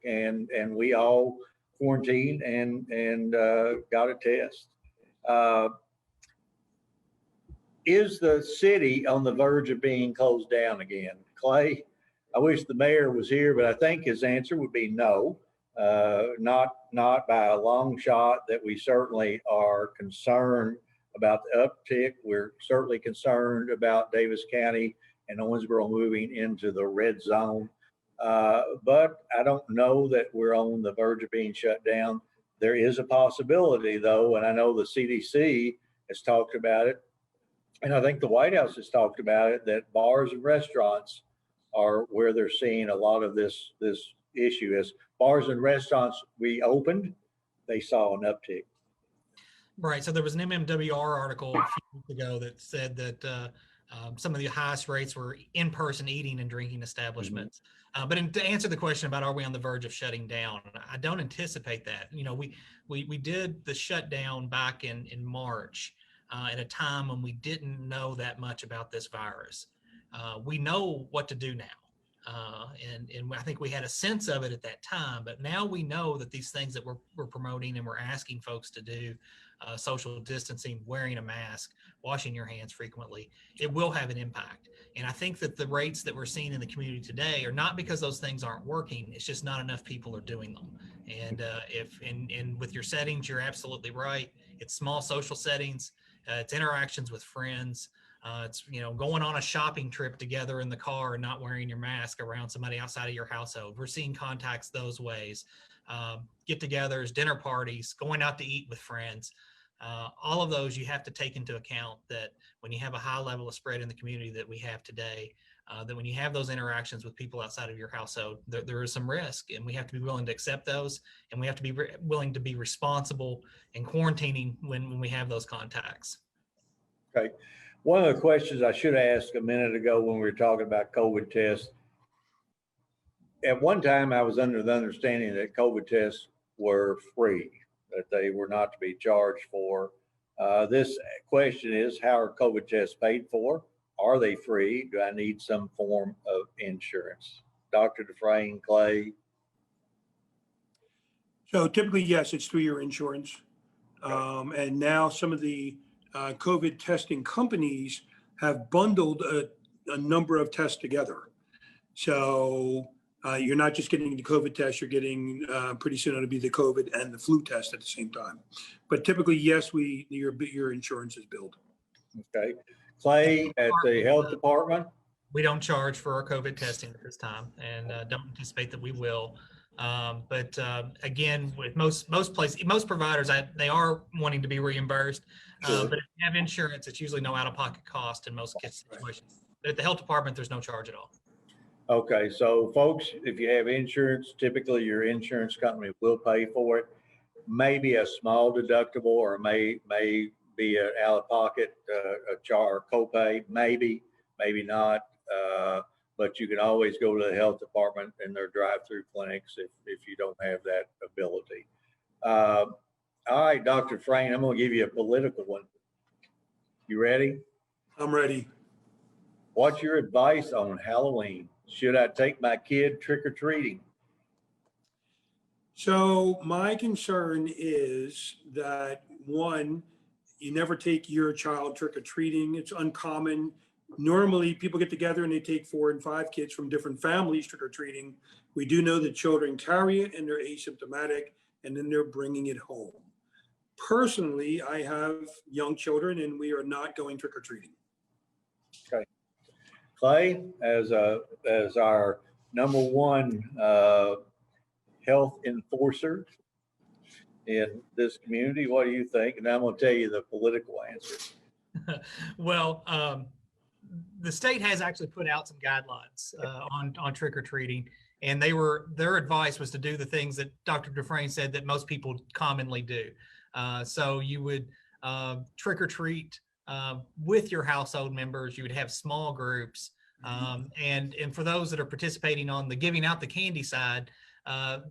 and we all quarantined and got a test. Is the city on the verge of being closed down again? Clay, I wish the mayor was here, but I think his answer would be no, not by a long shot. That we certainly are concerned about the uptick. We're certainly concerned about Davis County and Owensboro moving into the red zone. But I don't know that we're on the verge of being shut down. There is a possibility though, and I know the CDC has talked about it, and I think the White House has talked about it, that bars and restaurants are where they're seeing a lot of this issue. As bars and restaurants reopened, they saw an uptick. Right. So there was an MMWR article a few weeks ago that said that some of the highest rates were in-person eating and drinking establishments. But to answer the question about are we on the verge of shutting down, I don't anticipate that. We did the shutdown back in March at a time when we didn't know that much about this virus. We know what to do now. And I think we had a sense of it at that time, but now we know that these things that we're promoting and we're asking folks to do, social distancing, wearing a mask, washing your hands frequently, it will have an impact. And I think that the rates that we're seeing in the community today are not because those things aren't working. It's just not enough people are doing them. And and with your settings, you're absolutely right. It's small social settings. It's interactions with friends. It's going on a shopping trip together in the car and not wearing your mask around somebody outside of your household. We're seeing contacts those ways. Get-togethers, dinner parties, going out to eat with friends. All of those you have to take into account, that when you have a high level of spread in the community that we have today, that when you have those interactions with people outside of your household, there is some risk, and we have to be willing to accept those, and we have to be willing to be responsible in quarantining when we have those contacts. Okay. One of the questions I should have asked a minute ago when we were talking about COVID tests, at one time I was under the understanding that COVID tests were free, that they were not to be charged for. This question is, how are COVID tests paid for? Are they free? Do I need some form of insurance? Dr. DuFrayne, Clay? So typically, yes, it's through your insurance. And now some of the COVID testing companies have bundled a number of tests together. So you're not just getting the COVID test, you're getting pretty soon it'll be the COVID and the flu test at the same time. But typically, yes, your insurance is billed. Okay. Clay, at the health department? We don't charge for our COVID testing at this time, and don't anticipate that we will. But again, with most places, most providers, they are wanting to be reimbursed. Sure. But if you have insurance, it's usually no out-of-pocket cost in most situations. But at the health department, there's no charge at all. Okay, so folks, if you have insurance, typically your insurance company will pay for it. Maybe a small deductible, or may be an out-of-pocket copay, maybe not. But you can always go to the health department in their drive-through clinics if you don't have that ability. All right, Dr. Fraim, I'm going to give you a political one. You ready? I'm ready. What's your advice on Halloween? should I take my kid trick-or-treating? So my concern is that, one, you never take your child trick or treating. It's uncommon. Normally, people get together and they take 4 and 5 kids from different families trick or treating. We do know that children carry it and they're asymptomatic, and then they're bringing it home. Personally, I have young children and we are not going trick or treating. Okay. Clay, as our number one health enforcer in this community, what do you think? And I'm going to tell you the political answer. Well, the state has actually put out some guidelines on trick or treating, and their advice was to do the things that Dr. DuFrayne said that most people commonly do. So you would trick or treat with your household members. You would have small groups, and for those that are participating on the giving out the candy side,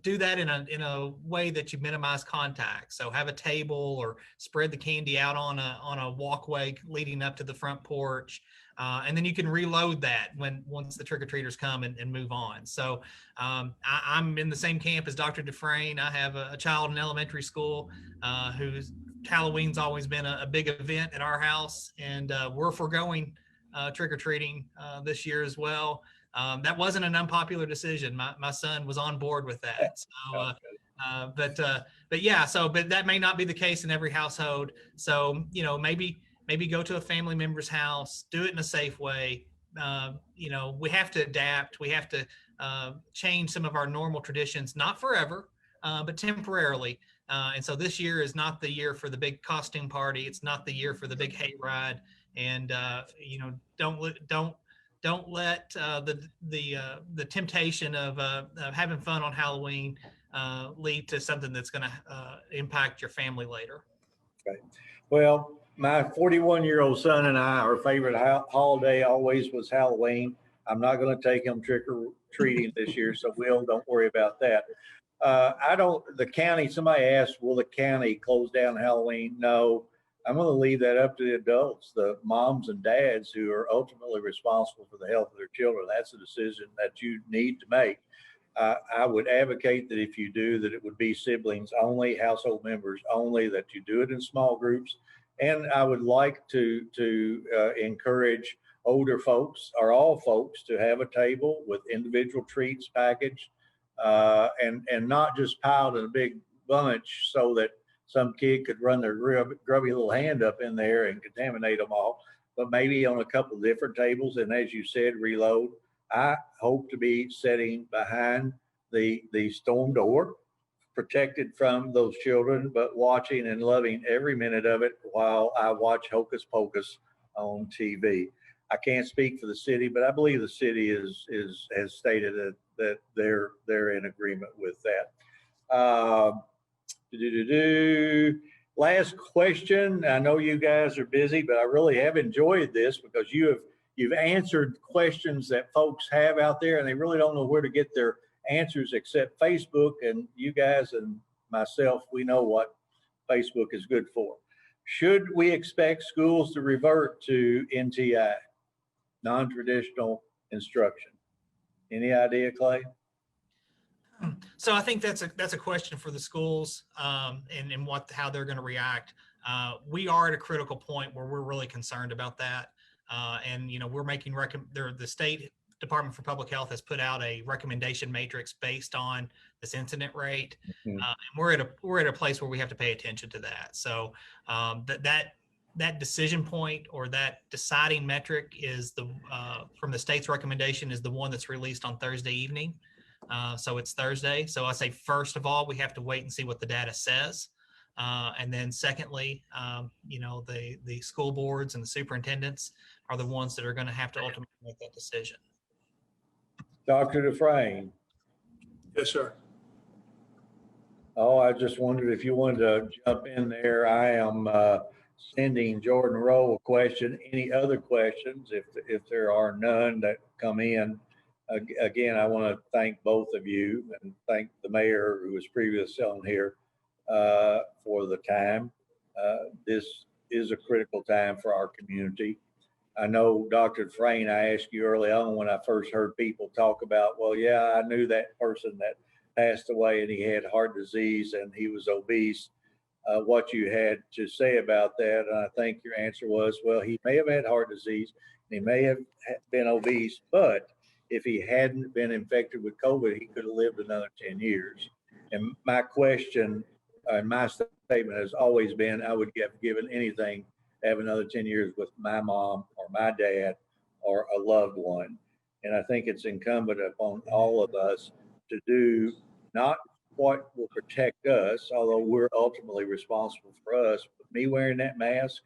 do that in a way that you minimize contact. So have a table or spread the candy out on a walkway leading up to the front porch. And then you can reload that once the trick-or-treaters come and move on. So I'm in the same camp as Dr. DuFrayne. I have a child in elementary school whose Halloween's always been a big event at our house, and we're foregoing trick-or-treating this year as well. That wasn't an unpopular decision. My son was on board with that. So, but that may not be the case in every household. So, maybe go to a family member's house, do it in a safe way. We have to adapt. We have to change some of our normal traditions, not forever, but temporarily. And so this year is not the year for the big costume party. It's not the year for the big hayride. And don't let the temptation of having fun on Halloween lead to something that's going to impact your family later. Okay. Well, my 41-year-old son and our favorite holiday always was Halloween. I'm not going to take him trick-or-treating this year, so don't worry about that. The county, somebody asked, will the county close down Halloween? No, I'm going to leave that up to the adults, the moms and dads who are ultimately responsible for the health of their children. That's a decision that you need to make. I would advocate that if you do, that it would be siblings only, household members only, that you do it in small groups. And I would like to encourage older folks or all folks to have a table with individual treats packaged and not just piled in a big bunch so that some kid could run their grubby little hand up in there and contaminate them all, but maybe on a couple of different tables. And as you said, reload. I hope to be sitting behind the storm door, protected from those children, but watching and loving every minute of it while I watch Hocus Pocus on TV. I can't speak for the city, but I believe the city has stated that they're in agreement with that. Last question. I know you guys are busy, but I really have enjoyed this because you've answered questions that folks have out there, and they really don't know where to get their answers except Facebook. And you guys and myself, we know what Facebook is good for. Should we expect schools to revert to NTI, non-traditional instruction? Any idea, Clay? So I think that's a question for the schools and how they're going to react. We are at a critical point where we're really concerned about that. And we're making the state Department for Public Health has put out a recommendation matrix based on this incident rate. And we're at a place where we have to pay attention to that. So that decision point or that deciding metric is from the state's recommendation is the one that's released on Thursday evening. So it's Thursday. So I say, first of all, we have to wait and see what the data says. And then secondly, the school boards and the superintendents are the ones that are going to have to ultimately make that decision. Dr. DuFrayne. Yes, sir. Oh, I just wondered if you wanted to jump in there. I am sending Jordan Rowe a question. Any other questions? If there are none that come in, again, I want to thank both of you and thank the mayor who was previously on here for the time. This is a critical time for our community. I know Dr. DuFrayne, I asked you early on when I first heard people talk about, well, yeah, I knew that person that passed away and he had heart disease and he was obese. What you had to say about that, and I think your answer was, well, he may have had heart disease, and he may have been obese, but if he hadn't been infected with COVID, he could have lived another 10 years. And my question and my statement has always been, I would have given anything to have another 10 years with my mom or my dad or a loved one. And I think it's incumbent upon all of us to do not what will protect us, although we're ultimately responsible for us, but me wearing that mask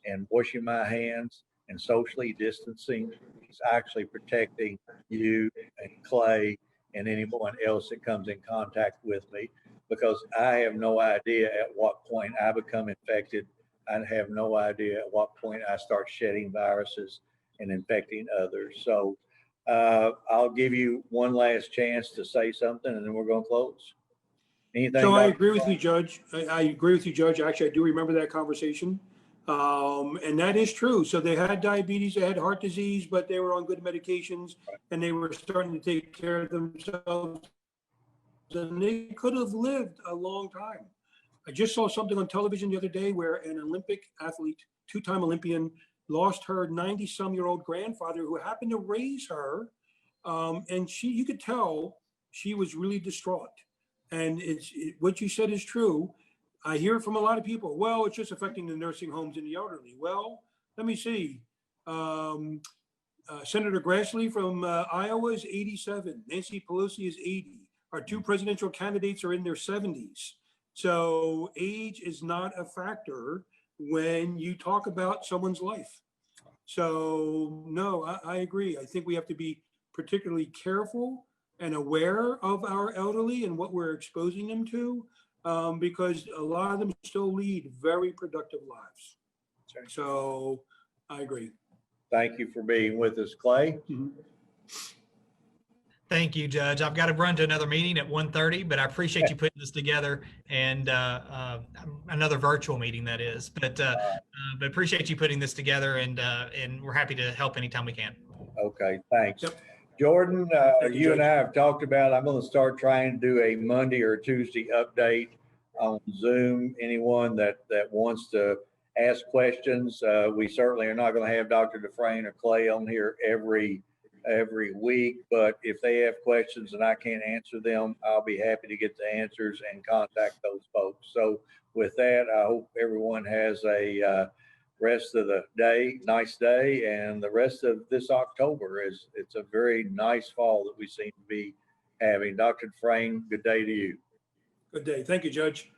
and washing my hands and socially distancing is actually protecting you and Clay and anyone else that comes in contact with me, because I have no idea at what point I become infected. I have no idea at what point I start shedding viruses and infecting others. So I'll give you one last chance to say something and then we're going to close. Anything? So I agree with you, Judge. I agree with you, Judge. Actually, I do remember that conversation. And that is true. So they had diabetes, they had heart disease, but they were on good medications and they were starting to take care of themselves. And they could have lived a long time. I just saw something on television the other day where an Olympic athlete, two-time Olympian, lost her 90-some-year-old grandfather who happened to raise her. And you could tell she was really distraught. And what you said is true. I hear it from a lot of people. Well, it's just affecting the nursing homes and the elderly. Well, let me see. Senator Grassley from Iowa is 87. Nancy Pelosi is 80. Our two presidential candidates are in their 70s. So age is not a factor when you talk about someone's life. So no, I agree. I think we have to be particularly careful and aware of our elderly and what we're exposing them to, because a lot of them still lead very productive lives. So I agree. Thank you for being with us, Clay. Mm-hmm. Thank you, Judge. I've got to run to another meeting at 1:30, but I appreciate you putting this together, and another virtual meeting that is. But appreciate you putting this together, and we're happy to help anytime we can. Okay, thanks. Yep. Jordan, Thank you, you and Judge. I have talked about, I'm going to start trying to do a Monday or Tuesday update on Zoom. Anyone that wants to ask questions, we certainly are not going to have Dr. DuFrayne or Clay on here every week, but if they have questions and I can't answer them, I'll be happy to get the answers and contact those folks. So with that, I hope everyone has a rest of the day, nice day, and the rest of this October it's a very nice fall that we seem to be having. Dr. DuFrayne, good day to you. Good day. Thank you, Judge.